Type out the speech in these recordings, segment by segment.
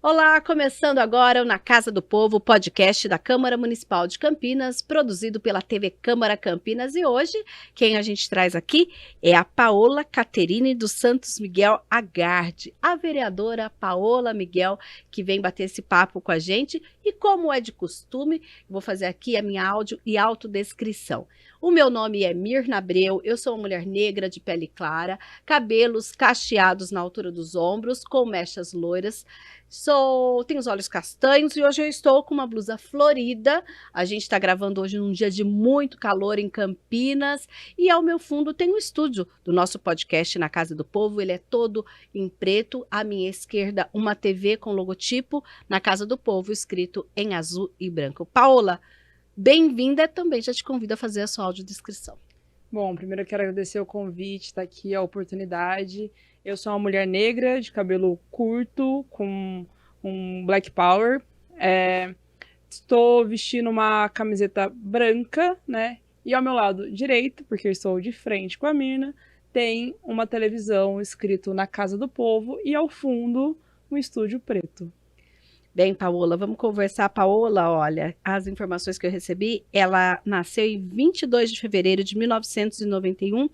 Olá, começando agora o Na Casa do Povo, podcast da Câmara Municipal de Campinas, produzido pela TV Câmara Campinas. E hoje, quem a gente traz aqui é a Paola Caterine dos Santos Miguel Agarde, a vereadora Paola Miguel, que vem bater esse papo com a gente. E como é de costume, vou fazer aqui a minha áudio e autodescrição. O meu nome é Mirna Abreu, eu sou uma mulher negra de pele clara, cabelos cacheados na altura dos ombros, com mechas loiras. Tenho os olhos castanhos e hoje eu estou com uma blusa florida. A gente está gravando hoje num dia de muito calor em Campinas e ao meu fundo tem um estúdio do nosso podcast Na Casa do Povo. Ele é todo em preto. À minha esquerda, uma TV com logotipo Na Casa do Povo, escrito em azul e branco. Paola, bem-vinda. Também já te convido a fazer a sua audiodescrição. Bom, primeiro eu quero agradecer o convite, estar aqui, a oportunidade. Eu sou uma mulher negra, de cabelo curto, com um black power. Estou vestindo uma camiseta branca, né? E ao meu lado direito, porque eu estou de frente com a Mirna, tem uma televisão escrito Na Casa do Povo e ao fundo um estúdio preto. Bem, Paola, vamos conversar. Paola, olha, as informações que eu recebi, ela nasceu em 22 de fevereiro de 1991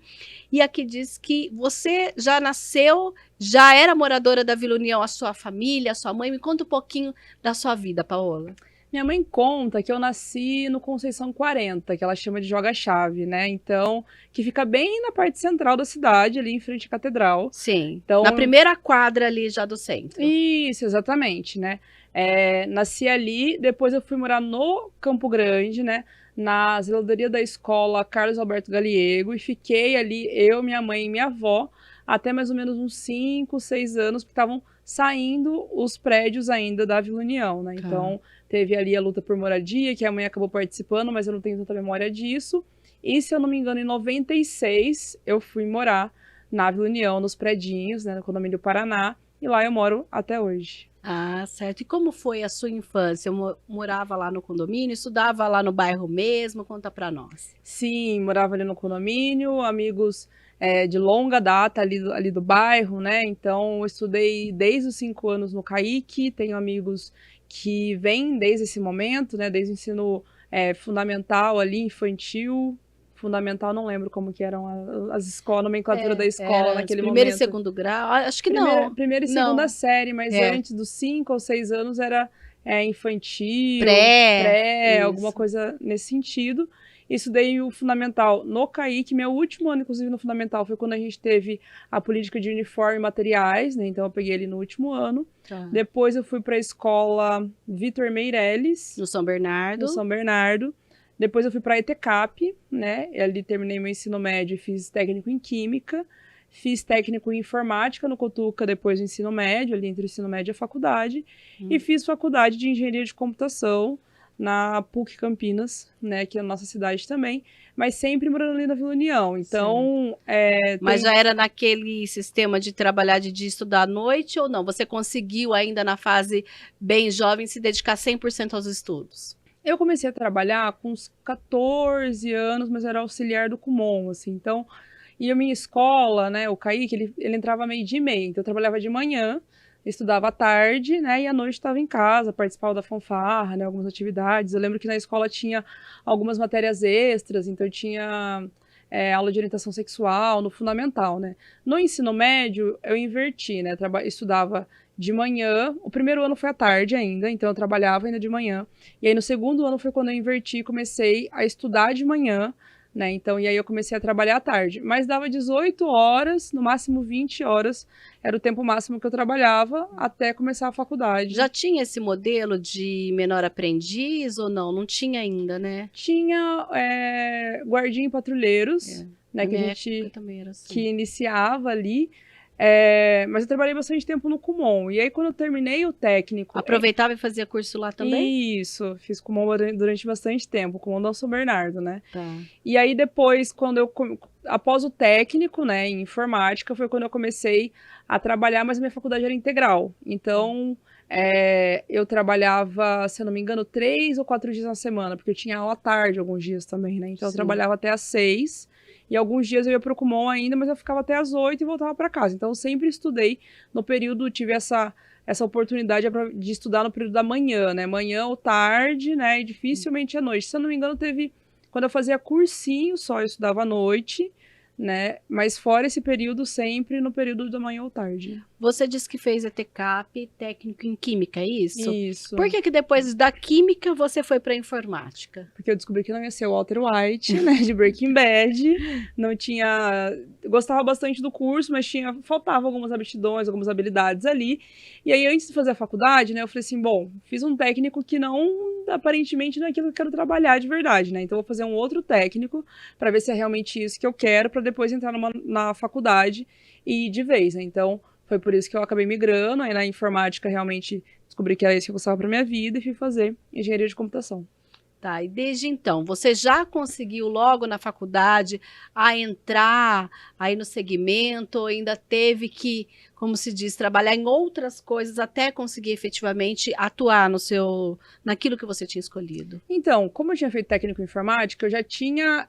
e aqui diz que você já nasceu, já era moradora da Vila União, a sua família, a sua mãe. Me conta um pouquinho da sua vida, Paola. Minha mãe conta que eu nasci no Conceição 40, que ela chama de Joga-Chave, né? Então, que fica bem na parte central da cidade, ali em frente à catedral. Sim, Então, na primeira quadra ali já do centro. Isso, exatamente, né? Nasci ali, depois eu fui morar no Campo Grande, né? Na zeladoria da escola Carlos Alberto Galiego, e fiquei ali, eu, minha mãe e minha avó, até mais ou menos uns 5, 6 anos, porque estavam saindo os prédios ainda da Vila União, né? Então, teve ali a luta por moradia, que a mãe acabou participando, mas eu não tenho tanta memória disso. E, se eu não me engano, em 96, eu fui morar na Vila União, nos predinhos, né? No condomínio Paraná, e lá eu moro até hoje. Ah, certo. E como foi a sua infância? Morava lá no condomínio, estudava lá no bairro mesmo? Conta pra nós. Sim, morava ali no condomínio, amigos de longa data ali do bairro, né? Então, eu estudei desde os 5 anos no CAIC, tenho amigos que vêm desde esse momento, né? Desde o ensino fundamental ali, infantil, fundamental, não lembro como que eram as escolas, a nomenclatura da escola naquele primeiro e momento. segundo grau? Acho que não. Primeira e Não. segunda série, mas antes dos 5 ou 6 anos era infantil, Pré, alguma coisa nesse sentido. Estudei o fundamental no CAIC, meu último ano, inclusive, no fundamental, foi quando a gente teve a política de uniforme e materiais, né? Então eu peguei ele no último ano. Tá. Depois eu fui para a escola Vitor Meirelles, No São Bernardo. no São Bernardo. Depois eu fui para a ETCAP, né? E ali terminei meu ensino médio e fiz técnico em Química. Fiz técnico em Informática no Cotuca, depois do ensino médio, ali entre o ensino médio e a faculdade. E fiz faculdade de Engenharia de Computação na PUC Campinas, né? Que é a nossa cidade também. Mas sempre morando ali na Vila União. Então... Mas já era naquele sistema de trabalhar de dia e estudar à noite ou não? Você conseguiu ainda na fase bem jovem se dedicar 100% aos estudos? Eu comecei a trabalhar com uns 14 anos, mas era auxiliar do Kumon, assim. Então... E a minha escola, né, o CAIC, ele entrava 12:30, então eu trabalhava de manhã, estudava à tarde, né, e à noite estava em casa, participava da fanfarra, né, algumas atividades. Eu lembro que na escola tinha algumas matérias extras, então eu tinha aula de orientação sexual no fundamental, né. No ensino médio, eu inverti, né, estudava de manhã, o primeiro ano foi à tarde ainda, então eu trabalhava ainda de manhã, e aí no segundo ano foi quando eu inverti e comecei a estudar de manhã, né? Então, e aí eu comecei a trabalhar à tarde, mas dava 18 horas, no máximo 20 horas, era o tempo máximo que eu trabalhava até começar a faculdade. Já tinha esse modelo de menor aprendiz ou não? Não tinha ainda, né? Tinha guardinha e patrulheiros, né, que a gente também era assim. que iniciava ali, mas eu trabalhei bastante tempo no Kumon, e aí quando eu terminei o técnico... Aproveitava e fazia curso lá também? Isso, fiz Kumon durante bastante tempo, Kumon do São Bernardo, né? Tá. E aí depois, após o técnico, né, em informática, foi quando eu comecei a trabalhar, mas a minha faculdade era integral. Então, eu trabalhava, se eu não me engano, 3 ou 4 dias na semana, porque eu tinha aula à tarde alguns dias também, né? Então, eu trabalhava até às 6 E alguns dias eu ia pro Kumon ainda, mas eu ficava até às 8 e voltava para casa. Então eu sempre estudei no período, tive essa oportunidade de estudar no período da manhã, né? Manhã ou tarde, né? E dificilmente à noite. Se eu não me engano, teve... Quando eu fazia cursinho só, eu estudava à noite, né? Mas fora esse período, sempre no período da manhã ou tarde. Você disse que fez ETCAP, técnico em química, é isso? Isso. Por que depois da química você foi para informática? Porque eu descobri que não ia ser o Walter White, né, de Breaking Bad. Não tinha... Gostava bastante do curso, mas faltava algumas aptidões, algumas habilidades ali. E aí, antes de fazer a faculdade, né, eu falei assim, bom, fiz um técnico que não, aparentemente, não é aquilo que eu quero trabalhar de verdade, né? Então, eu vou fazer um outro técnico para ver se é realmente isso que eu quero, para depois entrar na faculdade e de vez, né? Então, foi por isso que eu acabei migrando, aí na informática realmente descobri que era isso que eu gostava para minha vida e fui fazer engenharia de computação. Tá, e desde então, você já conseguiu logo na faculdade a entrar aí no segmento, ou ainda teve que, como se diz, trabalhar em outras coisas até conseguir efetivamente atuar naquilo que você tinha escolhido? Então, como eu tinha feito técnico em informática, eu já tinha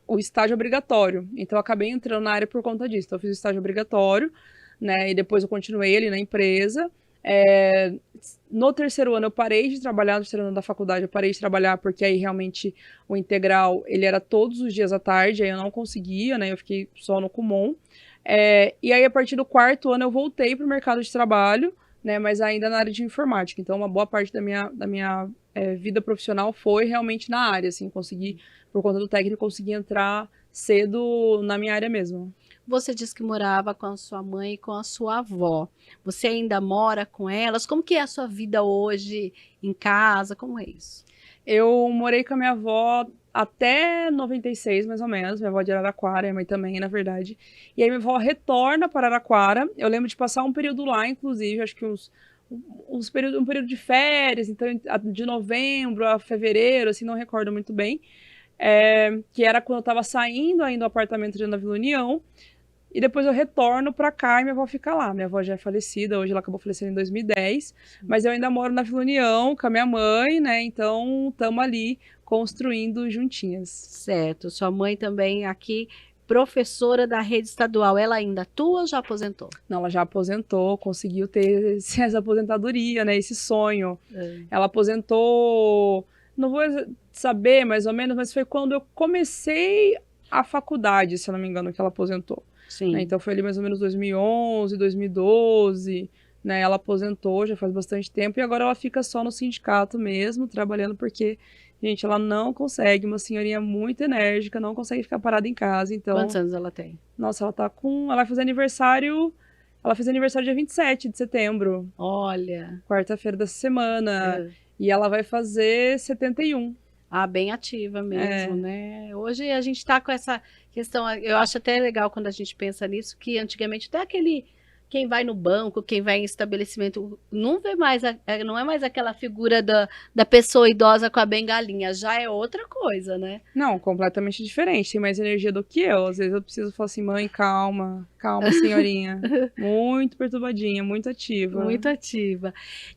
o estágio obrigatório, então eu acabei entrando na área por conta disso. Então eu fiz o estágio obrigatório, né, e depois eu continuei ali na empresa. No terceiro ano eu parei de trabalhar, no terceiro ano da faculdade eu parei de trabalhar, porque aí realmente o integral, ele era todos os dias à tarde, aí eu não conseguia, né, eu fiquei só no Kumon. E aí a partir do quarto ano eu voltei para o mercado de trabalho, né, mas ainda na área de informática, então uma boa parte da minha vida profissional foi realmente na área, assim, consegui, por conta do técnico, consegui entrar cedo na minha área mesmo. Você disse que morava com a sua mãe e com a sua avó. Você ainda mora com elas? Como que é a sua vida hoje em casa? Como é isso? Eu morei com a minha avó até 96, mais ou menos. Minha avó é de Araraquara, minha mãe também, na verdade. E aí minha avó retorna para Araraquara. Eu lembro de passar um período lá, inclusive, acho que um período de férias, então de novembro a fevereiro, assim, não recordo muito bem. Que era quando eu estava saindo ainda do apartamento de na Vila União. E depois eu retorno pra cá e minha avó fica lá. Minha avó já é falecida, hoje ela acabou falecendo em 2010. Mas eu ainda moro na Vila União com a minha mãe, né? Então, estamos ali construindo juntinhas. Certo. Sua mãe também aqui, professora da rede estadual. Ela ainda atua ou já aposentou? Não, ela já aposentou, conseguiu ter essa aposentadoria, né? Esse sonho. Ela aposentou, não vou saber mais ou menos, mas foi quando eu comecei a faculdade, se eu não me engano, que ela aposentou. Sim. Né? Então foi ali mais ou menos 2011, 2012, né? Ela aposentou já faz bastante tempo e agora ela fica só no sindicato mesmo, trabalhando porque, gente, ela não consegue, uma senhorinha muito enérgica, não consegue ficar parada em casa, então... Quantos anos ela tem? Nossa, ela vai fazer aniversário, ela fez aniversário dia 27 de setembro. Olha. Quarta-feira dessa semana. E ela vai fazer 71. Ah, bem ativa mesmo, né? Hoje a gente está com essa questão, eu acho até legal quando a gente pensa nisso, que antigamente até quem vai no banco, quem vai em estabelecimento, não é mais aquela figura da pessoa idosa com a bengalinha, já é outra coisa, né? Não, completamente diferente, tem mais energia do que eu. Às vezes eu preciso falar assim, mãe, calma, calma, senhorinha. Muito perturbadinha, muito ativa. Muito ativa.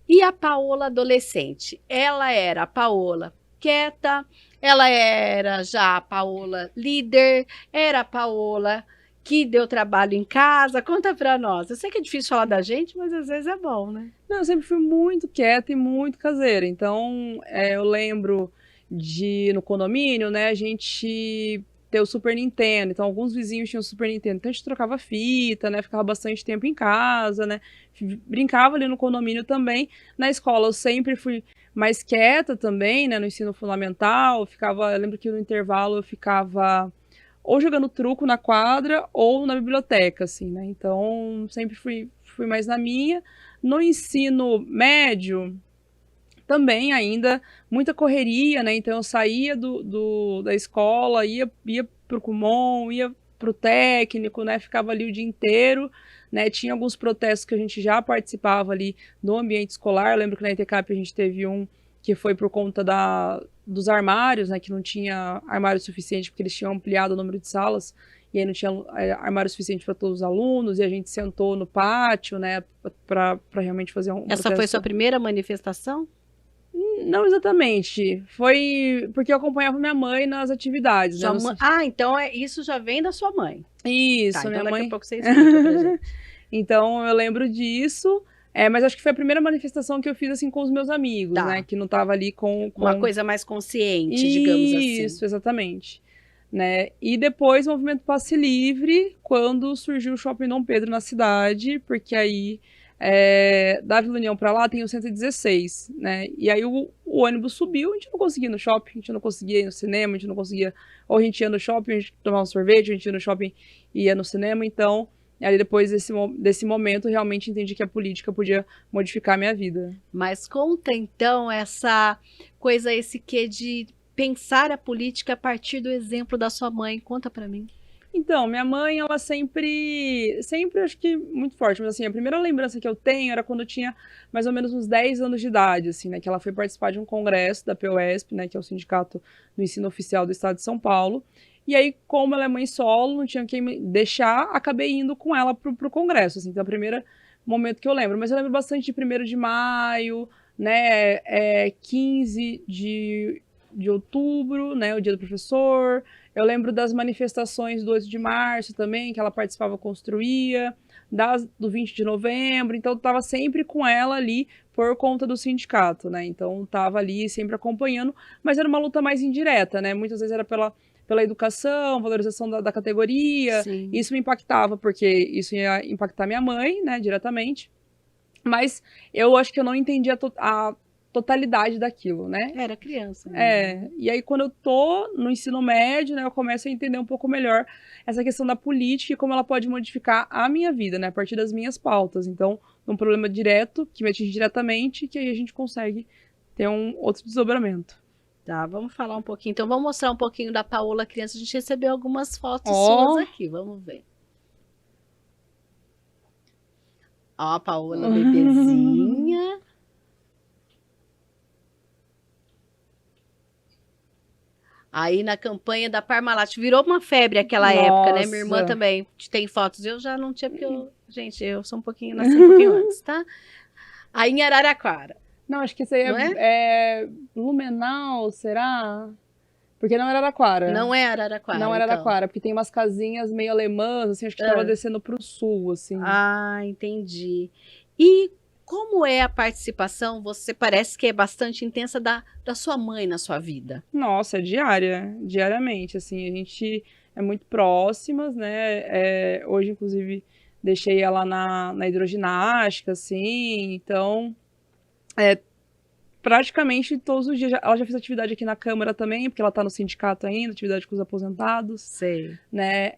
E a Paola adolescente? Ela era a Paola quieta, ela era já a Paola líder, era a Paola que deu trabalho em casa. Conta pra nós. Eu sei que é difícil falar da gente, mas às vezes é bom, né? Não, eu sempre fui muito quieta e muito caseira. Então, eu lembro no condomínio, né, a gente ter o Super Nintendo. Então, alguns vizinhos tinham o Super Nintendo. Então, a gente trocava fita, né, ficava bastante tempo em casa, né, brincava ali no condomínio também. Na escola, eu sempre fui mais quieta também, né, no ensino fundamental. Eu lembro que no intervalo eu ficava ou jogando truco na quadra ou na biblioteca, assim, né? Então, sempre fui mais na minha. No ensino médio, também ainda muita correria, né? Então, eu saía da escola, ia pro Kumon, ia pro técnico, né? Ficava ali o dia inteiro, né? Tinha alguns protestos que a gente já participava ali no ambiente escolar. Eu lembro que na ETCAP a gente teve um que foi por conta dos armários, né, que não tinha armário suficiente, porque eles tinham ampliado o número de salas, e aí não tinha armário suficiente para todos os alunos, e a gente sentou no pátio, né, para realmente fazer um Essa protesto. foi sua primeira manifestação? Não exatamente. Foi porque eu acompanhava minha mãe nas atividades, né? Então isso já vem da sua mãe. Isso, Tá, minha então mãe. daqui a pouco você explica pra gente. Então eu lembro disso. Mas acho que foi a primeira manifestação que eu fiz assim com os meus amigos, Tá. né? Que não tava ali com... Uma coisa mais consciente, digamos assim. Isso, exatamente. Né? E depois o movimento Passe Livre, quando surgiu o Shopping Dom Pedro na cidade, porque aí da Vila União para lá tem o 116, né? E aí o ônibus subiu, a gente não conseguia ir no shopping, a gente não conseguia ir no cinema, a gente não conseguia... Ou a gente ia no shopping, a gente tomava um sorvete, a gente ia no shopping e ia no cinema, então... Aí depois desse momento, realmente entendi que a política podia modificar a minha vida. Mas conta então essa coisa, esse quê de pensar a política a partir do exemplo da sua mãe. Conta pra mim. Então, minha mãe, ela sempre acho que muito forte, mas assim, a primeira lembrança que eu tenho era quando eu tinha mais ou menos uns 10 anos de idade, assim, né, que ela foi participar de um congresso da POSP, né, que é o Sindicato do Ensino Oficial do Estado de São Paulo, e aí, como ela é mãe solo, não tinha quem me deixar, acabei indo com ela pro congresso, assim, então é o primeiro momento que eu lembro, mas eu lembro bastante de 1º de maio, né, 15 de outubro, né, o dia do professor. Eu lembro das manifestações do 8 de março também, que ela participava, construía, do 20 de novembro, então eu estava sempre com ela ali por conta do sindicato, né, então estava ali sempre acompanhando, mas era uma luta mais indireta, né, muitas vezes era pela educação, valorização da categoria. Sim. Isso me impactava, porque isso ia impactar minha mãe, né, diretamente, mas eu acho que eu não entendia a totalidade daquilo, né? Era criança. Né? E aí quando eu tô no ensino médio, né, eu começo a entender um pouco melhor essa questão da política e como ela pode modificar a minha vida, né, a partir das minhas pautas. Então, um problema direto, que me atinge diretamente, que aí a gente consegue ter um outro desdobramento. Tá, vamos falar um pouquinho. Então, vamos mostrar um pouquinho da Paola criança. A gente recebeu algumas fotos suas aqui, vamos ver. Ó, a Paola bebezinha. Aí na campanha da Parmalat, virou uma febre aquela época, né? Minha irmã também tem fotos. Eu já não tinha, porque gente, eu sou nasci um pouquinho antes, tá? Aí em Araraquara. Não, acho que isso aí é Blumenau, será? Porque não era Araraquara. Não é Araraquara. Não era Araraquara, porque tem umas casinhas meio alemãs, assim, acho que estava descendo para o sul, assim. Ah, entendi. E como é a participação? Você parece que é bastante intensa da sua mãe na sua vida. Nossa, é diariamente, assim, a gente é muito próximas, né? Hoje, inclusive, deixei ela na hidroginástica, assim, então, praticamente todos os dias. Ela já fez atividade aqui na Câmara também, porque ela está no sindicato ainda, atividade com os aposentados. Sei. Né?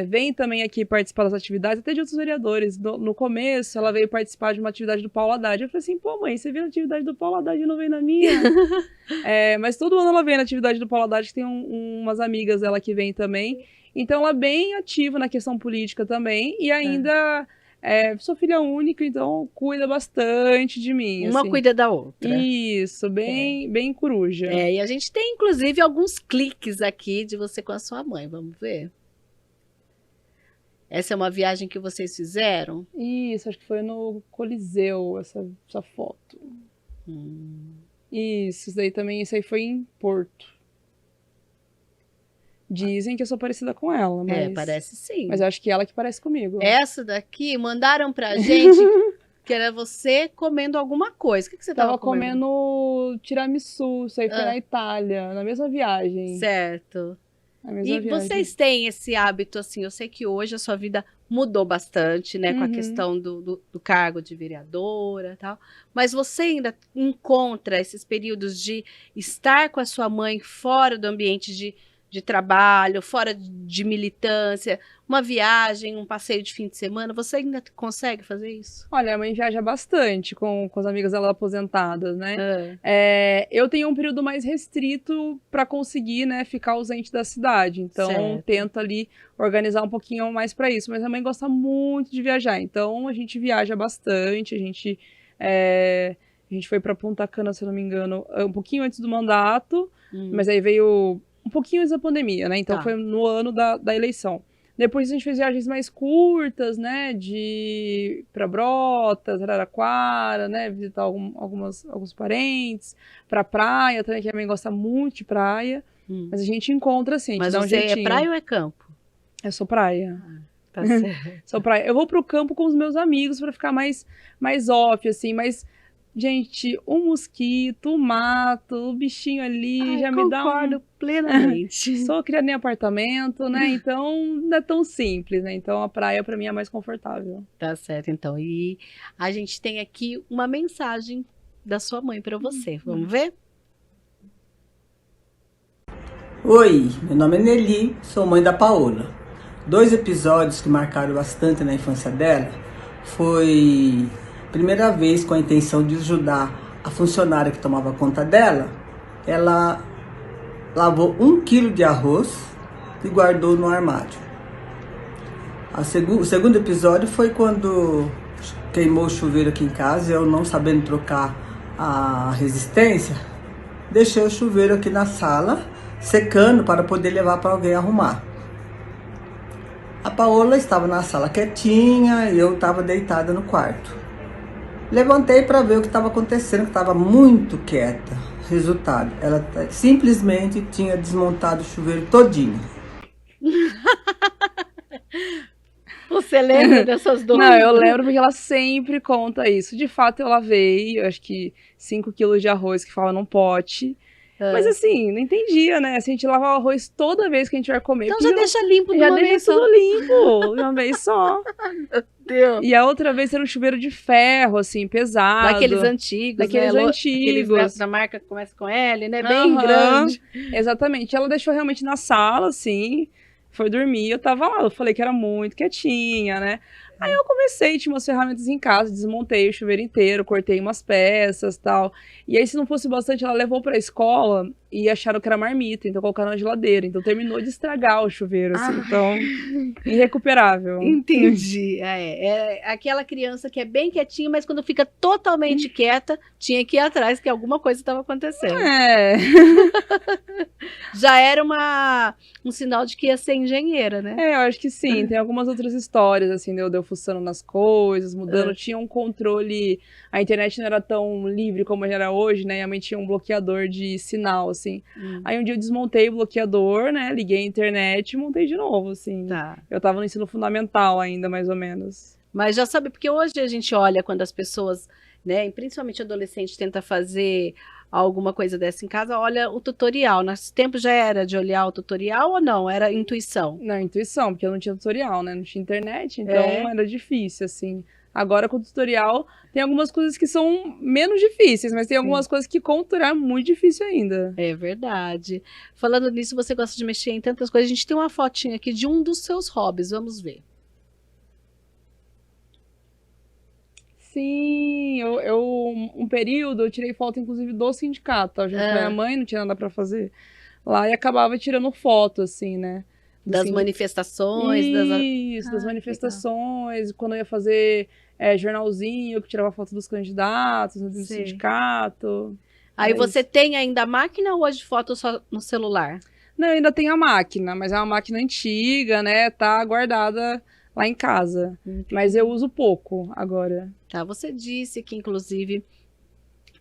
Vem também aqui participar das atividades, até de outros vereadores. No começo, ela veio participar de uma atividade do Paulo Haddad. Eu falei assim, pô, mãe, você veio na atividade do Paulo Haddad e não veio na minha? Mas todo ano ela vem na atividade do Paulo Haddad, que tem umas amigas dela que vêm também. Então ela é bem ativa na questão política também, e ainda... sou filha única, então cuida bastante de mim. Uma assim. cuida da outra. Isso, bem coruja. E a gente tem, inclusive, alguns cliques aqui de você com a sua mãe. Vamos ver? Essa é uma viagem que vocês fizeram? Isso, acho que foi no Coliseu, essa foto. Isso daí também, isso aí foi em Porto. Dizem que eu sou parecida com ela, mas... parece sim. Mas eu acho que ela que parece comigo. Essa daqui, mandaram pra gente que era você comendo alguma coisa. O que você tava comendo? Tava comendo tiramisu, isso aí foi na Itália, na mesma viagem. Certo. Vocês têm esse hábito, assim, eu sei que hoje a sua vida mudou bastante, né, com a questão do cargo de vereadora e tal, mas você ainda encontra esses períodos de estar com a sua mãe fora do ambiente de trabalho, fora de militância, uma viagem, um passeio de fim de semana, você ainda consegue fazer isso? Olha, a mãe viaja bastante com as amigas dela aposentadas, né? Eu tenho um período mais restrito para conseguir, né, ficar ausente da cidade, então tento ali organizar um pouquinho mais para isso, mas a mãe gosta muito de viajar, então a gente viaja bastante, a gente foi para Punta Cana, se eu não me engano, um pouquinho antes do mandato, mas aí veio um pouquinho antes da pandemia, né? Então foi no ano da eleição. Depois a gente fez viagens mais curtas, né, para Brotas, Araraquara, né, visitar alguns parentes, pra praia também, que a minha mãe gosta muito de praia. Mas a gente encontra assim, a gente Mas dá um você jeitinho. é praia ou é campo? Eu sou praia. Tá certo. Sou praia. Eu vou pro campo com os meus amigos pra ficar mais off, assim, mas, gente, o mosquito, o mato, o bichinho ali já me dá Concordo plenamente. Sou criada em apartamento, né? Então não é tão simples, né? Então a praia pra mim é mais confortável. Tá certo, então. E a gente tem aqui uma mensagem da sua mãe para você. Vamos ver? Oi, meu nome é Nelly, sou mãe da Paola. 2 episódios que marcaram bastante na infância dela foi a primeira vez com a intenção de ajudar a funcionária que tomava conta dela. Ela lavou 1 quilo de arroz e guardou no armário. O segundo episódio foi quando queimou o chuveiro aqui em casa e eu, não sabendo trocar a resistência, deixei o chuveiro aqui na sala secando para poder levar para alguém arrumar. A Paola estava na sala quietinha e eu estava deitada no quarto. Levantei para ver o que estava acontecendo, que estava muito quieta. Resultado, ela simplesmente tinha desmontado o chuveiro todinho. Você lembra dessas duas? Não, eu lembro porque ela sempre conta isso. De fato, eu lavei, eu acho que 5 quilos de arroz que fala num pote. Mas assim, não entendia, né? Assim, a gente lava o arroz toda vez que a gente vai comer. Então já deixa limpo de já uma deixa vez só. tudo limpo, de uma vez só. Deus. E a outra vez era um chuveiro de ferro, assim, pesado. Daqueles antigos, Daqueles né? antigos. Aqueles da marca que começa com L, né? Bem Aham, grande. Exatamente. Ela deixou realmente na sala, assim, foi dormir, eu tava lá. Eu falei que era muito quietinha, né? Aí eu comecei, tinha umas ferramentas em casa, desmontei o chuveiro inteiro, cortei umas peças e tal. E aí, se não fosse bastante, ela levou pra escola e acharam que era marmita, então colocaram na geladeira. Então terminou de estragar o chuveiro, assim. Então, irrecuperável. Entendi. É aquela criança que é bem quietinha, mas quando fica totalmente quieta, tinha que ir atrás, que alguma coisa estava acontecendo. É. Já era um sinal de que ia ser engenheira, né? É, eu acho que sim. Tem algumas outras histórias, assim, de eu fuçando nas coisas, mudando. Tinha um controle. A internet não era tão livre como era hoje, né? E a mãe tinha um bloqueador de sinal, assim. Aí um dia eu desmontei o bloqueador, né? Liguei a internet e montei de novo, assim. Tá. Eu tava no ensino fundamental ainda, mais ou menos. Mas já sabe, porque hoje a gente olha quando as pessoas, né, e principalmente adolescente, tenta fazer alguma coisa dessa em casa, olha o tutorial. Nesse tempo já era de olhar o tutorial ou não? Era intuição? Na intuição, porque eu não tinha tutorial, né? Não tinha internet, então era difícil, assim. Agora, com o tutorial, tem algumas coisas que são menos difíceis, mas tem algumas coisas que com o tutorial é muito difícil ainda. É verdade. Falando nisso, você gosta de mexer em tantas coisas. A gente tem uma fotinha aqui de um dos seus hobbies. Vamos ver. Sim, um período eu tirei foto, inclusive, do sindicato, tá? Junto com a minha mãe, não tinha nada pra fazer lá, e acabava tirando foto, assim, né? Das manifestações. Isso, das manifestações, quando eu ia fazer jornalzinho, eu tirava foto dos candidatos, do sindicato. Aí você tem ainda a máquina ou hoje foto só no celular? Não, eu ainda tenho a máquina, mas é uma máquina antiga, né? Tá guardada lá em casa. Mas eu uso pouco agora. Tá, você disse que, inclusive,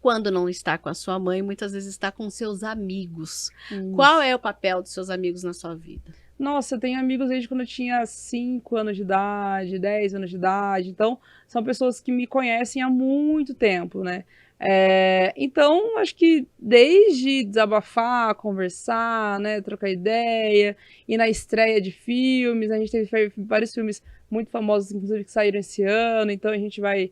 quando não está com a sua mãe, muitas vezes está com seus amigos. Qual é o papel dos seus amigos na sua vida? Nossa, eu tenho amigos desde quando eu tinha 5 anos de idade, 10 anos de idade. Então, são pessoas que me conhecem há muito tempo, né? Então, acho que desde desabafar, conversar, né, trocar ideia, ir na estreia de filmes, a gente teve vários filmes muito famosos, inclusive, que saíram esse ano, então a gente vai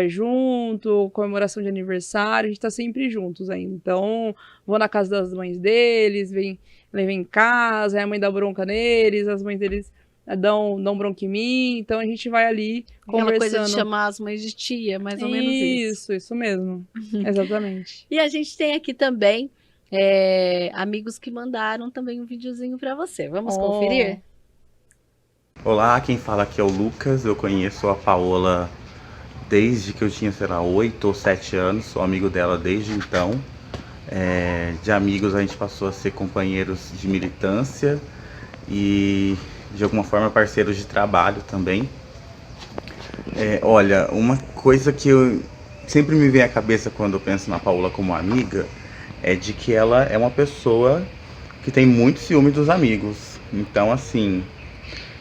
junto, comemoração de aniversário, a gente tá sempre juntos ainda. Então, vou na casa das mães deles, vem em casa, aí a mãe dá bronca neles, as mães deles dão bronca em mim, então a gente vai ali conversando. Aquela coisa de chamar as mães de tia, mais ou menos isso. Isso mesmo, exatamente. E a gente tem aqui também amigos que mandaram também um videozinho para você. Vamos conferir? Olá, quem fala aqui é o Lucas, eu conheço a Paola desde que eu tinha, sei lá, 8 ou 7 anos, sou amigo dela desde então. De amigos a gente passou a ser companheiros de militância e de alguma forma parceiros de trabalho também. Olha, uma coisa que sempre me vem à cabeça quando eu penso na Paola como amiga é de que ela é uma pessoa que tem muito ciúme dos amigos. Então, assim,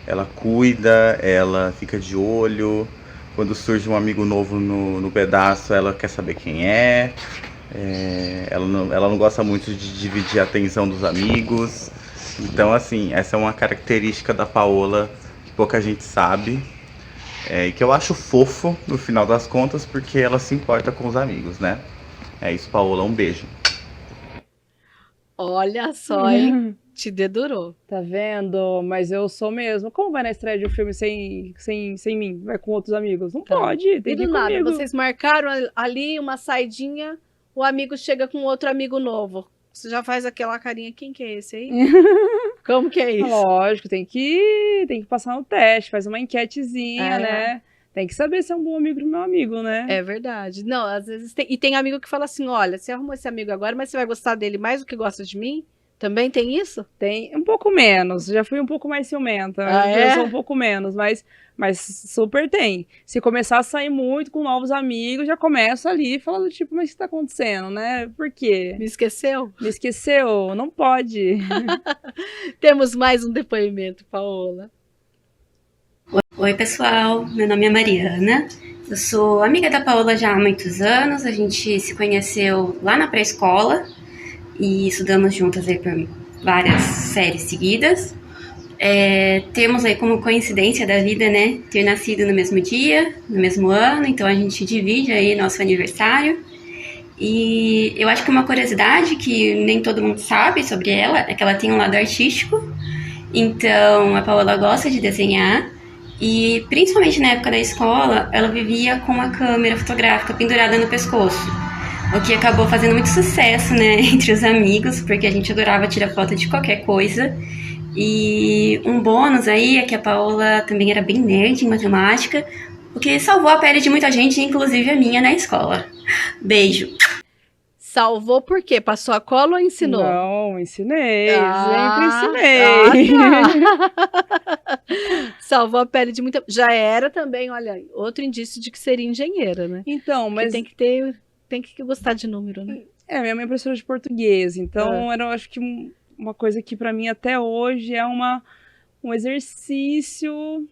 ela cuida, ela fica de olho. Quando surge um amigo novo no pedaço, ela quer saber quem é. Ela não gosta muito de dividir a atenção dos amigos. Então, assim, essa é uma característica da Paola que pouca gente sabe. E que eu acho fofo, no final das contas, porque ela se importa com os amigos, né? É isso, Paola, um beijo. Olha só, hein? Te dedurou. Tá vendo? Mas eu sou mesmo. Como vai na estreia de um filme sem mim? Vai com outros amigos? Não pode, tem E que ir do nada, comigo. vocês marcaram ali uma saidinha, o amigo chega com outro amigo novo. Você já faz aquela carinha, quem que é esse aí? Como que é isso? Lógico, tem que passar no teste, faz uma enquetezinha, né? Tem que saber se é um bom amigo do meu amigo, né? É verdade. Não, às vezes tem. E tem amigo que fala assim: olha, você arrumou esse amigo agora, mas você vai gostar dele mais do que gosta de mim? Também tem isso? Tem um pouco menos, já fui um pouco mais ciumenta. Eu sou um pouco menos, mas super tem. Se começar a sair muito com novos amigos, já começo ali falando tipo, mas o que tá acontecendo, né? Por quê? Me esqueceu? Me esqueceu? Não pode. Temos mais um depoimento, Paola. Oi, pessoal. Meu nome é Mariana. Eu sou amiga da Paola já há muitos anos. A gente se conheceu lá na pré-escola e estudamos juntas aí por várias séries seguidas. Temos aí como coincidência da vida, né, ter nascido no mesmo dia, no mesmo ano, então a gente divide aí nosso aniversário. E eu acho que uma curiosidade que nem todo mundo sabe sobre ela é que ela tem um lado artístico. Então a Paola gosta de desenhar e principalmente na época da escola ela vivia com uma câmera fotográfica pendurada no pescoço, o que acabou fazendo muito sucesso, né, entre os amigos, porque a gente adorava tirar foto de qualquer coisa. E um bônus aí é que a Paola também era bem nerd em matemática, o que salvou a pele de muita gente, inclusive a minha, na escola. Beijo! Salvou por quê? Passou a cola ou ensinou? Não, ensinei, sempre ensinei. Tá. Salvou a pele de muita... Já era também, olha, outro indício de que seria engenheira, né? Então, mas... Tem que gostar de número, né? Minha mãe é professora de português, então era, eu acho que uma coisa que pra mim até hoje é um exercício.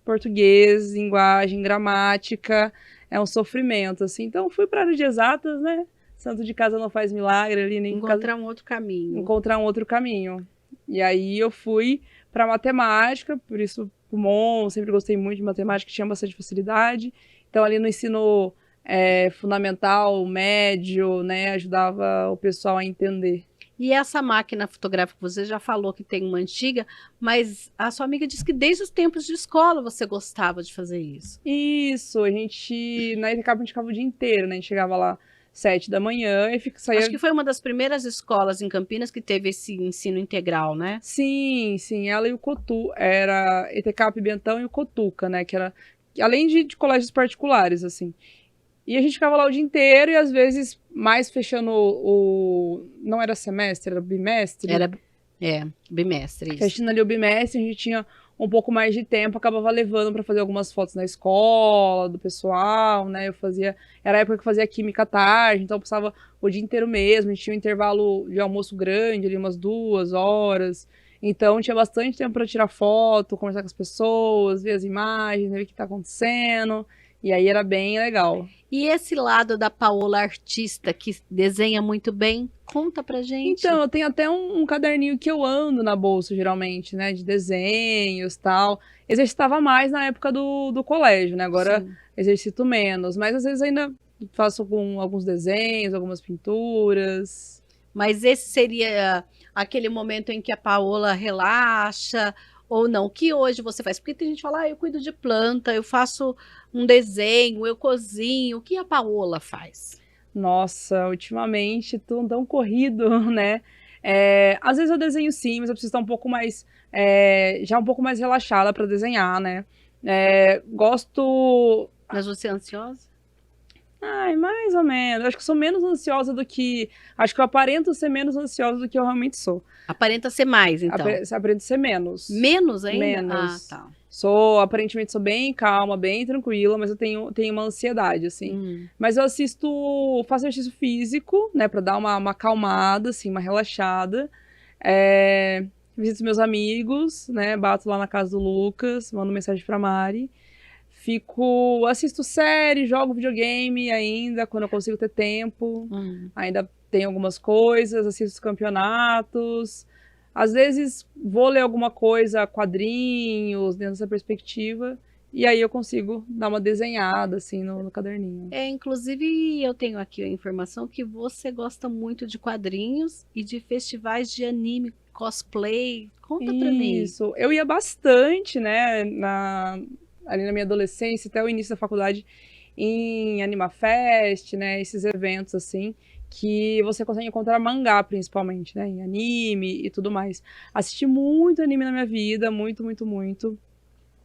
Português, linguagem, gramática, é um sofrimento, assim. Então fui pra área de exatas, né? Santo de casa não faz milagre ali, nem encontrar um outro caminho. Encontrar um outro caminho. E aí eu fui pra matemática, por isso Kumon, sempre gostei muito de matemática, tinha bastante facilidade. Então ali no ensino fundamental, médio, né, ajudava o pessoal a entender. E essa máquina fotográfica, você já falou que tem uma antiga, mas a sua amiga disse que desde os tempos de escola você gostava de fazer isso. Isso, na ETCAP a gente ficava o dia inteiro, né, a gente chegava lá 7 da manhã e saía... Acho que foi uma das primeiras escolas em Campinas que teve esse ensino integral, né? Sim, ela e o Cotu, era ETCAP Bentão e o Cotuca, né, que era, além de colégios particulares, assim. E a gente ficava lá o dia inteiro e às vezes mais fechando não era semestre, era bimestre? Bimestre, isso. Fechando ali o bimestre, a gente tinha um pouco mais de tempo, acabava levando para fazer algumas fotos na escola, do pessoal, né? Era a época que eu fazia química à tarde, então eu passava o dia inteiro mesmo, a gente tinha um intervalo de almoço grande, ali umas 2 horas. Então tinha bastante tempo para tirar foto, conversar com as pessoas, ver as imagens, ver o que está acontecendo. E aí era bem legal. E esse lado da Paola artista, que desenha muito bem, conta pra gente. Então, eu tenho até um caderninho que eu ando na bolsa, geralmente, né? De desenhos e tal. Exercitava mais na época do colégio, né? Agora exercito menos. Mas às vezes ainda faço com alguns desenhos, algumas pinturas. Mas esse seria aquele momento em que a Paola relaxa... Ou não, o que hoje você faz? Porque tem gente que fala, eu cuido de planta, eu faço um desenho, eu cozinho. O que a Paola faz? Nossa, ultimamente tudo tão corrido, né? Às vezes eu desenho sim, mas eu preciso estar um pouco mais, já um pouco mais relaxada para desenhar, né? Gosto... Mas você é ansiosa? Ai, mais ou menos. Acho que eu sou menos ansiosa do que... Acho que eu aparento ser menos ansiosa do que eu realmente sou. Aparenta ser mais, então. Aparento ser menos. Menos ainda? Menos. Ah, tá. Aparentemente sou bem calma, bem tranquila, mas eu tenho uma ansiedade, assim. Mas eu faço exercício físico, né, pra dar uma acalmada, assim, uma relaxada. Visito meus amigos, né, bato lá na casa do Lucas, mando mensagem pra Mari. Assisto série, jogo videogame ainda, quando eu consigo ter tempo. Ainda tenho algumas coisas, assisto os campeonatos. Às vezes vou ler alguma coisa, quadrinhos, dentro dessa perspectiva. E aí eu consigo dar uma desenhada, assim, no caderninho. Inclusive, eu tenho aqui a informação que você gosta muito de quadrinhos e de festivais de anime, cosplay. Conta pra mim. Isso. Eu ia bastante, né, ali na minha adolescência, até o início da faculdade, em AnimaFest, né, esses eventos, assim, que você consegue encontrar mangá, principalmente, né, em anime e tudo mais. Assisti muito anime na minha vida, muito, muito, muito.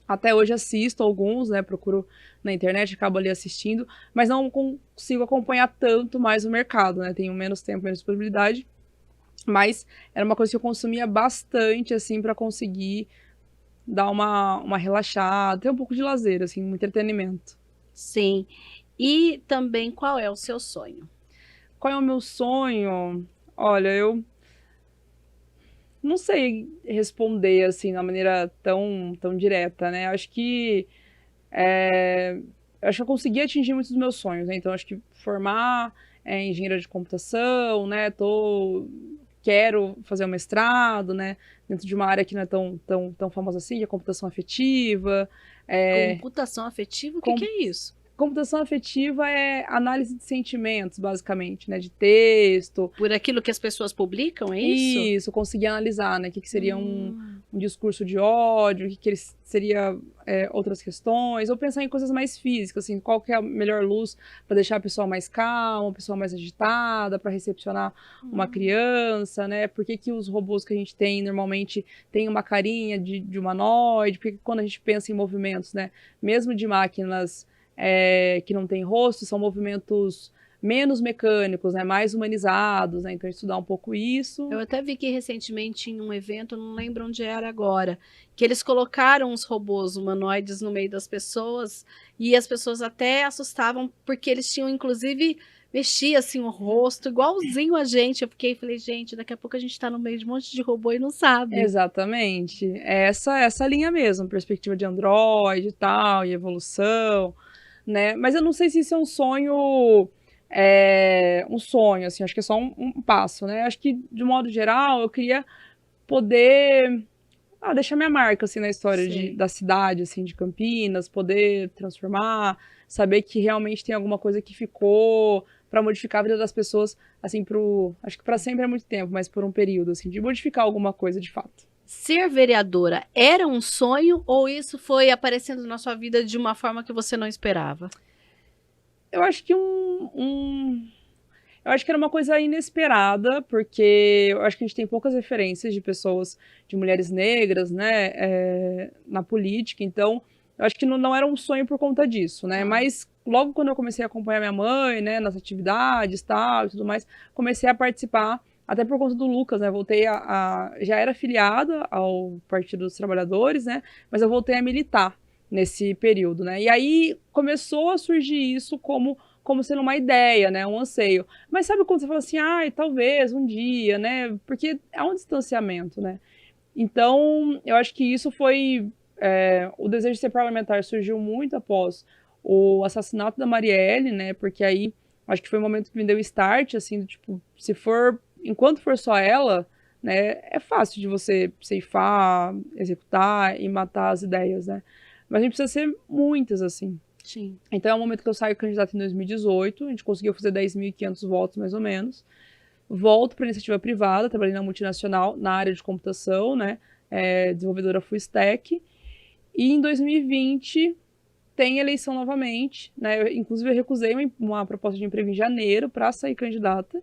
Até hoje assisto alguns, né, procuro na internet, acabo ali assistindo, mas não consigo acompanhar tanto mais o mercado, né, tenho menos tempo, menos disponibilidade, mas era uma coisa que eu consumia bastante, assim, para conseguir dar uma relaxada, ter um pouco de lazer, assim, um entretenimento. Sim. E também, qual é o seu sonho? Qual é o meu sonho? Olha, eu não sei responder, assim, de uma maneira tão direta, né? Acho que eu consegui atingir muitos dos meus sonhos, né? Então, acho que formar engenheira de computação, né? Quero fazer um mestrado, né? Dentro de uma área que não é tão famosa assim, que é computação afetiva. Computação afetiva? O que é isso? Computação afetiva é análise de sentimentos, basicamente, né? De texto. Por aquilo que as pessoas publicam, é isso? Isso, conseguir analisar, né? O que seria um discurso de ódio, o que seria outras questões, ou pensar em coisas mais físicas, assim, qual que é a melhor luz para deixar a pessoa mais calma, a pessoa mais agitada, para recepcionar uma criança, né? Por que os robôs que a gente tem normalmente têm uma carinha de humanoide? Porque quando a gente pensa em movimentos, né? Mesmo de máquinas que não tem rosto, são movimentos menos mecânicos, né, mais humanizados, né, então estudar um pouco isso. Eu até vi que recentemente em um evento, não lembro onde era agora, que eles colocaram os robôs humanoides no meio das pessoas e as pessoas até assustavam porque eles tinham, inclusive, mexia assim o rosto, igualzinho a gente. Eu falei, gente, daqui a pouco a gente tá no meio de um monte de robô e não sabe. Exatamente. Essa linha mesmo, perspectiva de Android e tal, e evolução, né? Mas eu não sei se isso é um sonho, assim, acho que é só um passo, né? Acho que, de modo geral, eu queria poder deixar minha marca, assim, na história da cidade, assim, de Campinas, poder transformar, saber que realmente tem alguma coisa que ficou para modificar a vida das pessoas, assim, acho que para sempre é muito tempo, mas por um período, assim, de modificar alguma coisa de fato. Ser vereadora era um sonho ou isso foi aparecendo na sua vida de uma forma que você não esperava? Eu acho que eu acho que era uma coisa inesperada, porque eu acho que a gente tem poucas referências de pessoas, de mulheres negras, né, na política, então eu acho que não era um sonho por conta disso, né, mas logo quando eu comecei a acompanhar minha mãe, né, nas atividades tal, e tudo mais, comecei a participar, até por conta do Lucas, né, voltei já era afiliada ao Partido dos Trabalhadores, né, mas eu voltei a militar nesse período, né, e aí começou a surgir isso como sendo uma ideia, né, um anseio. Mas sabe quando você fala assim, talvez um dia, né, porque é um distanciamento, né. Então, eu acho que isso foi, o desejo de ser parlamentar surgiu muito após o assassinato da Marielle, né, porque aí, acho que foi o momento que me deu start, assim, tipo, enquanto for só ela, né, é fácil de você ceifar, executar e matar as ideias, né, mas a gente precisa ser muitas, assim. Sim. Então é o momento que eu saio candidata em 2018, a gente conseguiu fazer 10.500 votos, mais ou menos. Volto para a iniciativa privada, trabalhei na multinacional, na área de computação, né, desenvolvedora full stack. E em 2020 tem eleição novamente, né, inclusive eu recusei uma proposta de emprego em janeiro para sair candidata.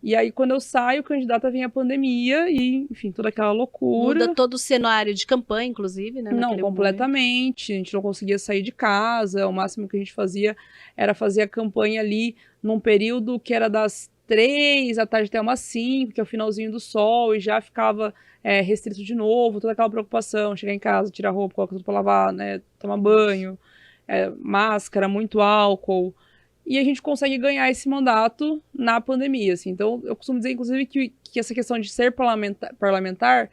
E aí, quando eu saio, candidata, vem a pandemia e, enfim, toda aquela loucura. Muda todo o cenário de campanha, inclusive, né? Não, naquele momento. completamente. A gente não conseguia sair de casa. O máximo que a gente fazia era fazer a campanha ali num período que era das 3 da tarde até umas 5, que é o finalzinho do sol, e já ficava restrito de novo, toda aquela preocupação, chegar em casa, tirar roupa, colocar tudo pra lavar, né, tomar banho, máscara, muito álcool. E a gente consegue ganhar esse mandato na pandemia, assim. Então, eu costumo dizer, inclusive, que essa questão de ser parlamentar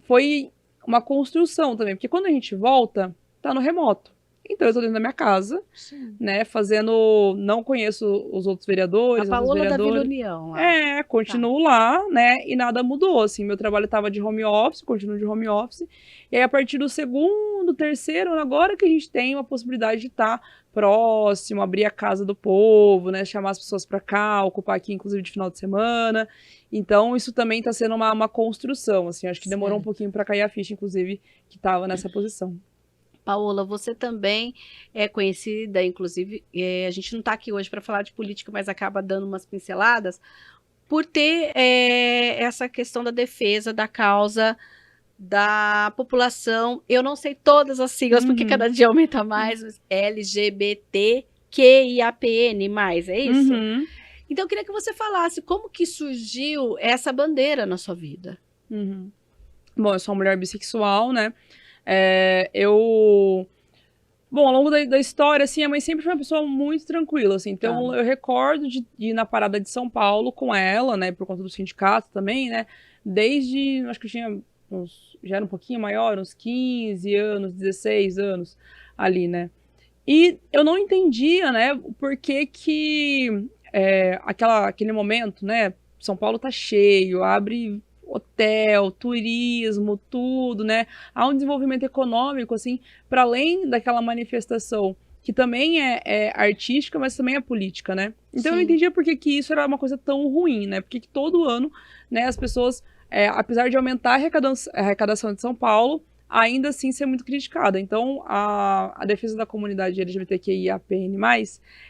foi uma construção também, porque quando a gente volta, tá no remoto. Então, eu tô dentro da minha casa, né, fazendo... Não conheço os outros vereadores, A Paola da Vila vereadores. União. Lá. Continuo lá, né, e nada mudou, assim. Meu trabalho tava de home office, continuo de home office. E aí, a partir do segundo, terceiro, agora que a gente tem uma possibilidade de estar próximo, abrir a casa do povo, né, chamar as pessoas para cá, ocupar aqui, inclusive, de final de semana. Então, isso também está sendo uma construção, assim, acho que demorou um pouquinho para cair a ficha, inclusive, que estava nessa posição. Paola, você também é conhecida, inclusive, a gente não está aqui hoje para falar de política, mas acaba dando umas pinceladas, por ter essa questão da defesa da causa da população, eu não sei todas as siglas, porque cada dia aumenta mais, LGBTQIAPN+, é isso? Então, eu queria que você falasse como que surgiu essa bandeira na sua vida. Bom, eu sou uma mulher bissexual, né? Bom, ao longo da história, assim, a mãe sempre foi uma pessoa muito tranquila, assim. Então, eu recordo de ir na parada de São Paulo com ela, né? Por conta do sindicato também, né? Desde, acho que eu tinha já era um pouquinho maior, uns 15 anos, 16 anos ali, né? E eu não entendia, né, por que aquele momento, né, São Paulo tá cheio, abre hotel, turismo, tudo, né, há um desenvolvimento econômico, assim, para além daquela manifestação que também é artística, mas também é política, né? Então eu não entendia por que isso era uma coisa tão ruim, né? Porque que todo ano, né, as pessoas, apesar de aumentar a arrecadação de São Paulo, ainda assim ser muito criticada. Então, a defesa da comunidade LGBTQIAPN+,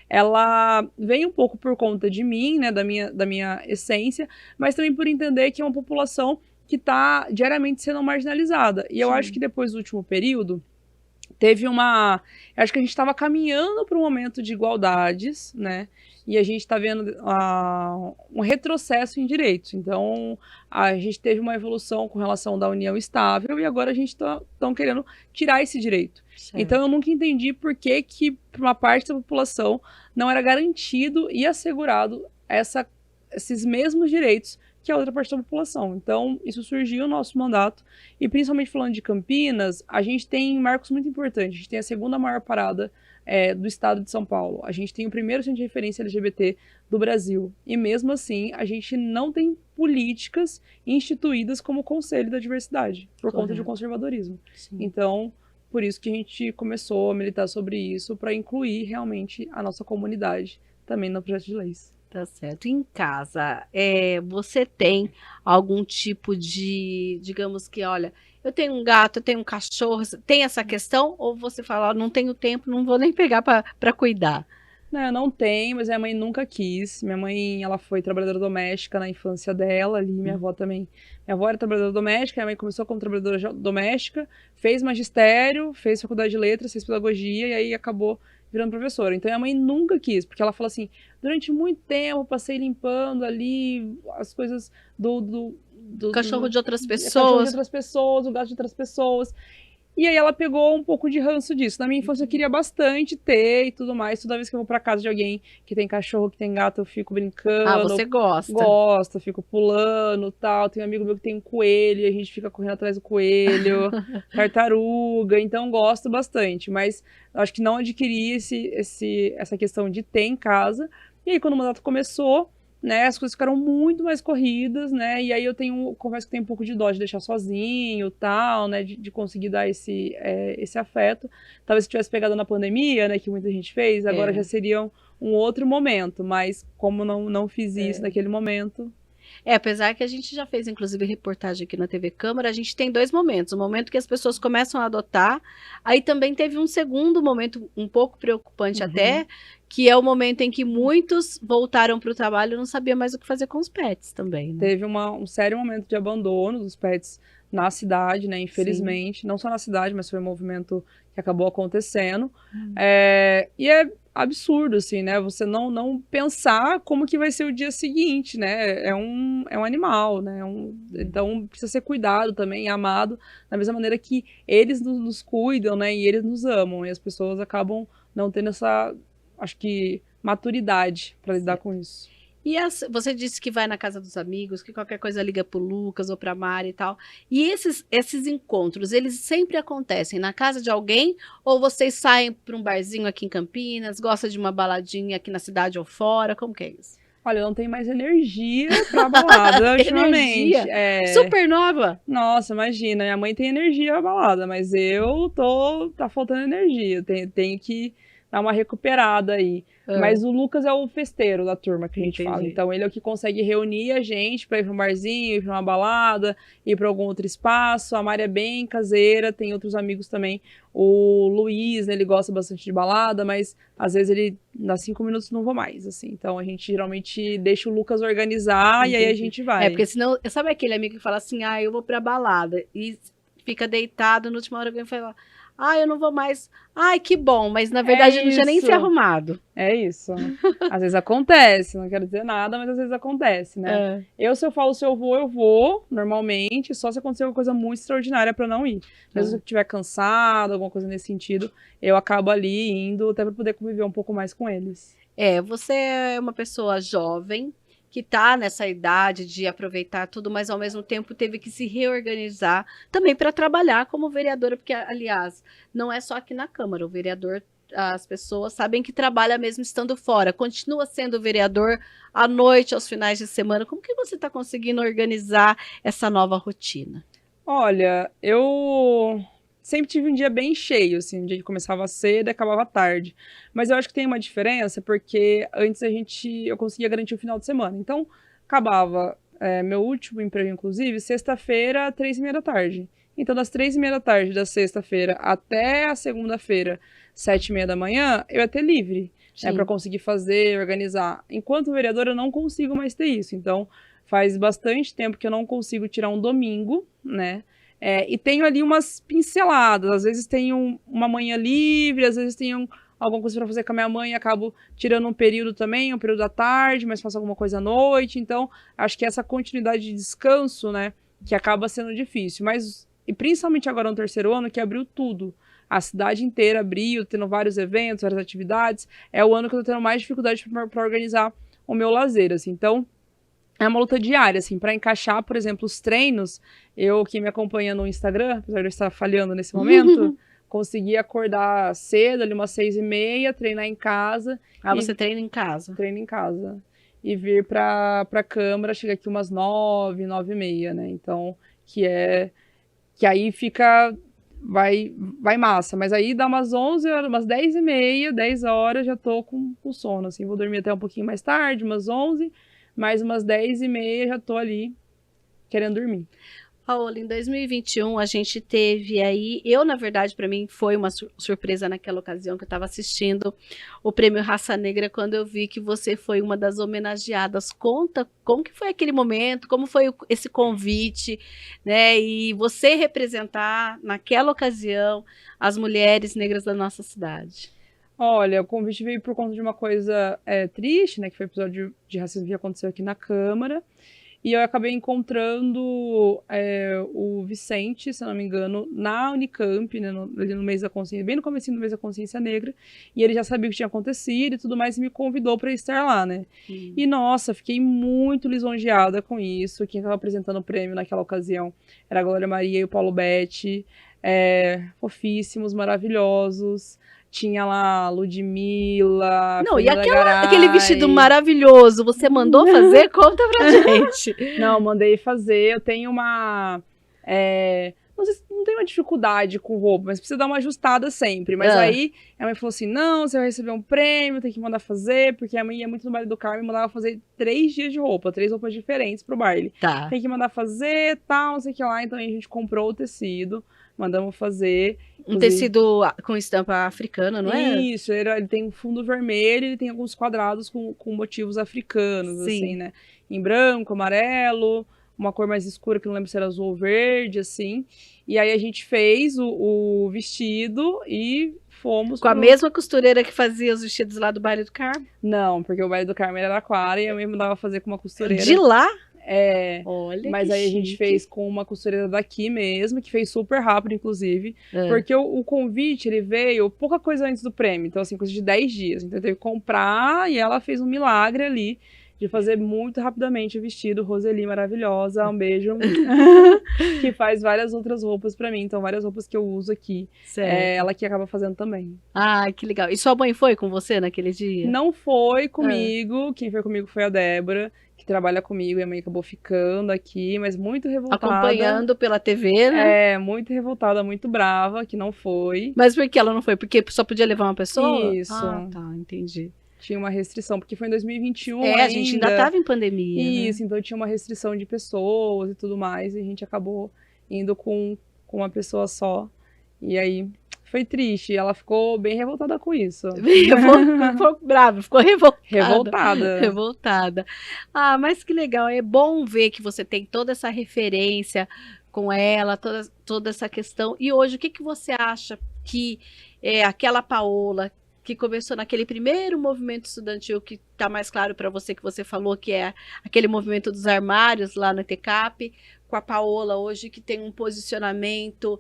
ela vem um pouco por conta de mim, né, da minha essência, mas também por entender que é uma população que está diariamente sendo marginalizada. E eu acho que depois do último período, teve acho que a gente estava caminhando para um momento de igualdades, né? E a gente está vendo um retrocesso em direitos. Então, a gente teve uma evolução com relação da união estável e agora a gente está querendo tirar esse direito. Certo. Então, eu nunca entendi por que para uma parte da população não era garantido e assegurado esses mesmos direitos que a outra parte da população. Então, isso surgiu no nosso mandato, e principalmente falando de Campinas, a gente tem marcos muito importantes. A gente tem a segunda maior parada do estado de São Paulo. A gente tem o primeiro centro de referência LGBT do Brasil. E mesmo assim, a gente não tem políticas instituídas como o Conselho da Diversidade, por conta de um conservadorismo. Sim. Então, por isso que a gente começou a militar sobre isso, para incluir realmente a nossa comunidade também no projeto de leis. Tá certo. Em casa, você tem algum tipo de, digamos que, olha, eu tenho um gato, eu tenho um cachorro, tem essa questão? Ou você fala, não tenho tempo, não vou nem pegar para cuidar? Não tem, mas minha mãe nunca quis. Minha mãe, ela foi trabalhadora doméstica na infância dela ali, minha avó também. Minha avó era trabalhadora doméstica, minha mãe começou como trabalhadora doméstica, fez magistério, fez faculdade de letras, fez pedagogia e aí acabou virando professora. Então, minha mãe nunca quis, porque ela fala assim, durante muito tempo, passei limpando ali as coisas do cachorro de outras pessoas. Cachorro de outras pessoas, o gato de outras pessoas. E aí ela pegou um pouco de ranço disso. Na minha infância eu queria bastante ter e tudo mais. Toda vez que eu vou pra casa de alguém que tem cachorro, que tem gato, eu fico brincando. Ah, você gosta? Gosto, fico pulando e tal. Tem um amigo meu que tem um coelho e a gente fica correndo atrás do coelho. Tartaruga, então gosto bastante. Mas acho que não adquiri essa questão de ter em casa. E aí quando o mandato começou, né, as coisas ficaram muito mais corridas, né, e aí confesso que tenho um pouco de dó de deixar sozinho, tal, né, de conseguir dar esse afeto. Talvez se tivesse pegado na pandemia, né, que muita gente fez, agora já seria um outro momento, mas como não fiz isso naquele momento... Apesar que a gente já fez, inclusive, reportagem aqui na TV Câmara, a gente tem 2 momentos. O momento que as pessoas começam a adotar, aí também teve um segundo momento, um pouco preocupante até, que é o momento em que muitos voltaram para o trabalho e não sabiam mais o que fazer com os pets também, né? Teve um sério momento de abandono dos pets na cidade, né? Infelizmente. Sim. Não só na cidade, mas foi um movimento que acabou acontecendo. E é absurdo, assim, né? Você não pensar como que vai ser o dia seguinte, né? É um animal, né? Então precisa ser cuidado também, amado, da mesma maneira que eles nos cuidam, né? E eles nos amam. E as pessoas acabam não tendo essa, acho que, maturidade para lidar com isso. E você disse que vai na casa dos amigos, que qualquer coisa liga pro Lucas ou pra Mari e tal. E esses encontros, eles sempre acontecem na casa de alguém? Ou vocês saem para um barzinho aqui em Campinas, gostam de uma baladinha aqui na cidade ou fora? Como que é isso? Olha, eu não tenho mais energia pra balada ultimamente. Super nova? Nossa, imagina, minha mãe tem energia pra balada, mas tá faltando energia. Tenho que dar uma recuperada aí. Mas o Lucas é o festeiro da turma que a gente fala. Então ele é o que consegue reunir a gente pra ir pra um barzinho, ir pra uma balada, ir pra algum outro espaço. A Mari é bem caseira, tem outros amigos também. O Luiz, né, ele gosta bastante de balada, mas às vezes ele dá 5 minutos e não vou mais, assim. Então a gente geralmente deixa o Lucas organizar e aí a gente vai. Porque senão, sabe aquele amigo que fala assim, eu vou pra balada e fica deitado, na última hora alguém fala... eu não vou mais. Ai, que bom, mas na verdade não tinha nem se arrumado. É isso. Às vezes acontece, não quero dizer nada, mas às vezes acontece, né? Se eu falo se eu vou, normalmente, só se acontecer uma coisa muito extraordinária pra não ir. Mesmo se eu estiver cansado, alguma coisa nesse sentido, eu acabo ali indo até pra poder conviver um pouco mais com eles. Você é uma pessoa jovem, que está nessa idade de aproveitar tudo, mas ao mesmo tempo teve que se reorganizar também para trabalhar como vereadora, porque, aliás, não é só aqui na Câmara, o vereador, as pessoas sabem que trabalha mesmo estando fora, continua sendo vereador à noite, aos finais de semana. Como que você está conseguindo organizar essa nova rotina? Olha, eu sempre tive um dia bem cheio, assim, um dia que começava cedo e acabava tarde. Mas eu acho que tem uma diferença, porque antes eu conseguia garantir o final de semana. Então, acabava meu último emprego, inclusive, sexta-feira, 3h30 da tarde. Então, das 3h30 da tarde da sexta-feira até a segunda-feira, 7h30 da manhã, eu ia ter livre, né, para conseguir fazer, organizar. Enquanto vereadora, eu não consigo mais ter isso. Então, faz bastante tempo que eu não consigo tirar um domingo, né? E tenho ali umas pinceladas, às vezes tenho uma manhã livre, às vezes tenho alguma coisa para fazer com a minha mãe e acabo tirando um período também, um período da tarde, mas faço alguma coisa à noite. Então, acho que essa continuidade de descanso, né, que acaba sendo difícil. E principalmente agora no terceiro ano, que abriu tudo. A cidade inteira abriu, tendo vários eventos, várias atividades. É o ano que eu tô tendo mais dificuldade para organizar o meu lazer, assim. Então, é uma luta diária, assim, para encaixar, por exemplo, os treinos. Quem me acompanha no Instagram, apesar de eu estar falhando nesse momento, consegui acordar cedo, ali umas 6h30, treinar em casa. Você treina em casa? Treino em casa. E vir pra Câmara, chega aqui umas 9, 9h30, né? Então, que aí fica... Vai massa, mas aí dá umas 11 horas, umas 10h30, 10 horas, já tô com sono, assim. Vou dormir até um pouquinho mais tarde, umas 11, mais umas 10h30 já tô ali querendo dormir. Paola, em 2021 a gente teve aí, na verdade para mim foi uma surpresa naquela ocasião que eu estava assistindo o Prêmio Raça Negra, quando eu vi que você foi uma das homenageadas. Conta como que foi aquele momento, como foi esse convite, né, e você representar naquela ocasião as mulheres negras da nossa cidade. Olha, o convite veio por conta de uma coisa triste, né, que foi o episódio de racismo que aconteceu aqui na Câmara. E eu acabei encontrando o Vicente, se não me engano, na Unicamp, né, ali no mês da consciência, bem no comecinho do mês da consciência negra, e ele já sabia o que tinha acontecido e tudo mais, e me convidou para estar lá, né? E, nossa, fiquei muito lisonjeada com isso. Quem estava apresentando o prêmio naquela ocasião era a Glória Maria e o Paulo Betti, fofíssimos, maravilhosos. Tinha lá a Ludmilla. Não, e aquele vestido maravilhoso, você mandou fazer? Conta pra gente. Não, mandei fazer. Eu tenho não tem uma dificuldade com roupa, mas precisa dar uma ajustada sempre. Mas aí a mãe falou assim, não, você vai receber um prêmio, tem que mandar fazer, porque a mãe ia muito no baile do Carmo e mandava fazer 3 dias de roupa, 3 roupas diferentes pro baile. Tá. Tem que mandar fazer, tal, não sei o que lá. Então aí a gente comprou o tecido, mandamos fazer. Um tecido com estampa africana, não é? Isso, ele tem um fundo vermelho, ele tem alguns quadrados com motivos africanos, Sim. assim, né? Em branco, amarelo, uma cor mais escura, que não lembro se era azul ou verde, assim. E aí a gente fez o vestido e fomos... Com a mesma costureira que fazia os vestidos lá do baile do Carmo? Não, porque o baile do Carmo era Aquara e a mãe mandava fazer com uma costureira. De lá? É, Olha, mas que aí a gente chique. fez com uma costureira daqui mesmo, que fez super rápido, inclusive, porque o convite, ele veio pouca coisa antes do prêmio, então assim, coisa de 10 dias, então teve que comprar e ela fez um milagre ali, de fazer muito rapidamente o vestido. Roseli, maravilhosa, um beijo, que faz várias outras roupas pra mim, então várias roupas que eu uso aqui, ela que acaba fazendo também. Ah, que legal. E sua mãe foi com você naquele dia? Não foi comigo, quem foi comigo foi a Débora, que trabalha comigo, e a mãe acabou ficando aqui, mas muito revoltada. Acompanhando pela TV, né? Muito revoltada, muito brava, que não foi. Mas por que ela não foi? Porque só podia levar uma pessoa? Isso. Ah, tá, entendi. Tinha uma restrição, porque foi em 2021 a gente ainda tava em pandemia, Isso, então tinha uma restrição de pessoas e tudo mais, e a gente acabou indo com uma pessoa só. E aí foi triste, ela ficou bem revoltada com isso. Ficou brava, ficou Revoltada. Revoltada. Ah, mas que legal, é bom ver que você tem toda essa referência com ela, toda essa questão. E hoje, o que você acha que é aquela Paola que começou naquele primeiro movimento estudantil, que está mais claro para você, que você falou que é aquele movimento dos armários lá no ETCAP, com a Paola hoje, que tem um posicionamento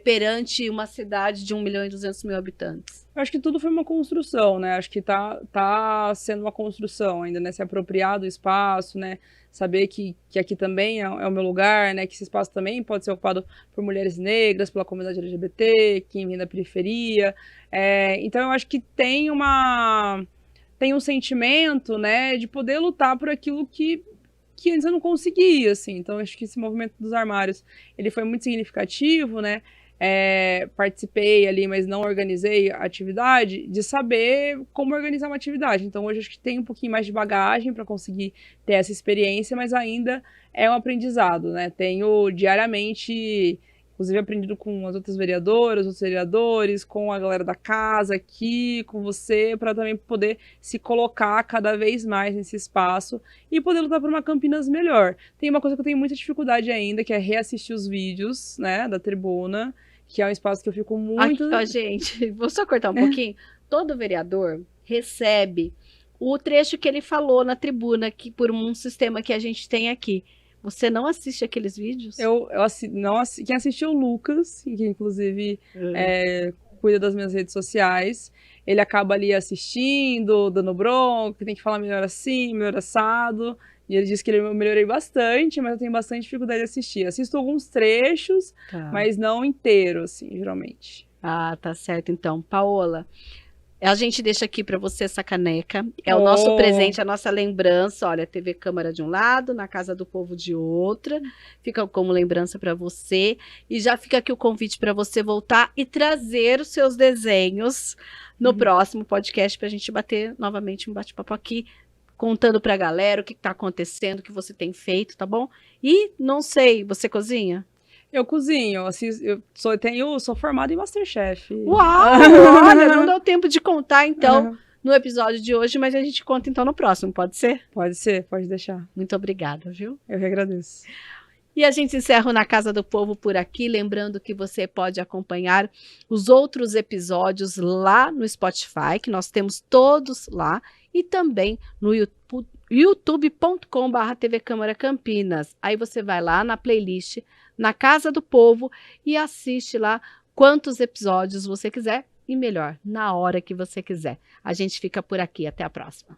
perante uma cidade de 1.200.000 habitantes? Eu acho que tudo foi uma construção, né? Acho que tá sendo uma construção ainda, né? Se apropriar do espaço, né? Saber que aqui também é o meu lugar, né? Que esse espaço também pode ser ocupado por mulheres negras, pela comunidade LGBT, quem vem da periferia. Então eu acho que tem um sentimento, né? De poder lutar por aquilo que antes eu não conseguia, assim. Então eu acho que esse movimento dos armários, ele foi muito significativo, né? Participei ali, mas não organizei a atividade, de saber como organizar uma atividade. Então hoje acho que tem um pouquinho mais de bagagem para conseguir ter essa experiência, mas ainda é um aprendizado, né? Tenho diariamente, inclusive, aprendido com as outras vereadoras, outros vereadores, com a galera da casa aqui, com você, para também poder se colocar cada vez mais nesse espaço e poder lutar por uma Campinas melhor. Tem uma coisa que eu tenho muita dificuldade ainda, que é reassistir os vídeos, né, da tribuna, que é um espaço que eu fico muito... Aqui, ó, gente, vou só cortar um pouquinho. Todo vereador recebe o trecho que ele falou na tribuna, que por um sistema que a gente tem aqui. Você não assiste aqueles vídeos? Quem assistiu o Lucas, que inclusive cuida das minhas redes sociais, ele acaba ali assistindo, dando bronca, que tem que falar melhor assim, melhor assado. E ele disse que eu melhorei bastante, mas eu tenho bastante dificuldade de assistir. Assisto alguns trechos, mas não inteiro, assim, geralmente. Ah, tá certo, então. Paola, a gente deixa aqui para você essa caneca. É o nosso presente, a nossa lembrança. Olha, TV Câmara de um lado, na Casa do Povo de outra. Fica como lembrança para você. E já fica aqui o convite para você voltar e trazer os seus desenhos no próximo podcast, para a gente bater novamente um bate-papo aqui, contando pra galera o que tá acontecendo, o que você tem feito, tá bom? E, não sei, você cozinha? Eu cozinho, assim, sou formada em Masterchef. Uau! Olha, não deu tempo de contar, então, no episódio de hoje, mas a gente conta, então, no próximo, pode ser? Pode ser, pode deixar. Muito obrigada, viu? Eu que agradeço. E a gente encerra o Na Casa do Povo por aqui, lembrando que você pode acompanhar os outros episódios lá no Spotify, que nós temos todos lá, e também no youtube.com/TV Câmara Campinas. Aí você vai lá na playlist, na Casa do Povo, e assiste lá quantos episódios você quiser, e melhor, na hora que você quiser. A gente fica por aqui, até a próxima.